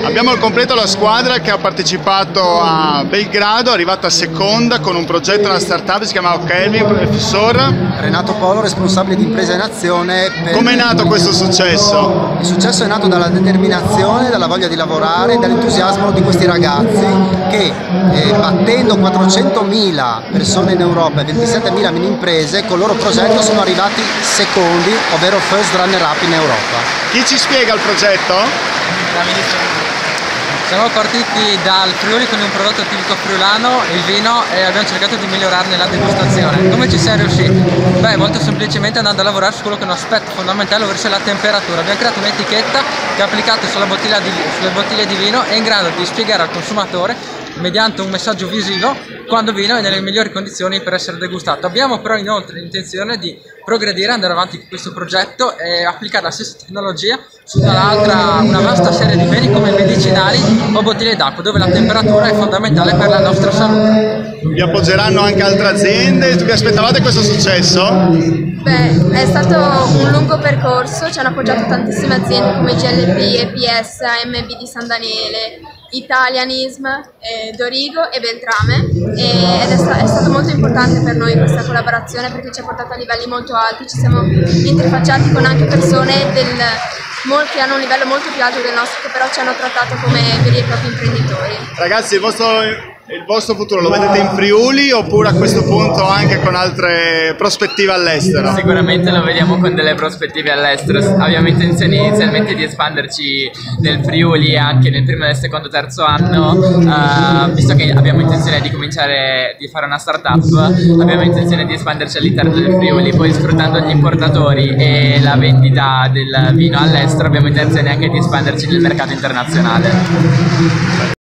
Abbiamo al completo la squadra che ha partecipato a Belgrado, è arrivata seconda con un progetto, una startup, si chiama Kelvin, professor Renato Polo, responsabile di Impresa in Azione. Come è nato questo successo? Il successo è nato dalla determinazione, dalla voglia di lavorare, dall'entusiasmo di questi ragazzi che battendo 400.000 persone in Europa e 27.000 mini imprese, con il loro progetto sono arrivati secondi, ovvero first runner up in Europa. Chi ci spiega il progetto? Siamo partiti dal Friuli con un prodotto tipico friulano, il vino, e abbiamo cercato di migliorarne la degustazione. Come ci siamo riusciti? Beh, molto semplicemente andando a lavorare su quello che è un aspetto fondamentale, ovvero la temperatura. Abbiamo creato un'etichetta che applicata sulle bottiglie di vino è in grado di spiegare al consumatore mediante un messaggio visivo quando il vino è nelle migliori condizioni per essere degustato. Abbiamo però inoltre l'intenzione di progredire, andare avanti con questo progetto e applicare la stessa tecnologia su una vasta serie di beni come medicinali o bottiglie d'acqua, dove la temperatura è fondamentale per la nostra salute. Vi appoggeranno anche altre aziende? Vi aspettavate questo successo? Beh, è stato un lungo percorso, ci hanno appoggiato tantissime aziende come GLP, EPS, AMB di San Daniele, Italianism, Dorigo e Beltrame, ed è stato molto importante per noi questa collaborazione perché ci ha portato a livelli molto alti, ci siamo interfacciati con anche persone che hanno un livello molto più alto del nostro, che però ci hanno trattato come veri e propri imprenditori. Ragazzi, il vostro futuro lo vedete in Friuli oppure a questo punto anche con altre prospettive all'estero? Sicuramente lo vediamo con delle prospettive all'estero. Abbiamo intenzione inizialmente di espanderci nel Friuli anche nel primo, nel secondo, terzo anno, visto che abbiamo intenzione di cominciare di fare una startup, abbiamo intenzione di espanderci all'interno del Friuli, poi sfruttando gli importatori e la vendita del vino all'estero abbiamo intenzione anche di espanderci nel mercato internazionale.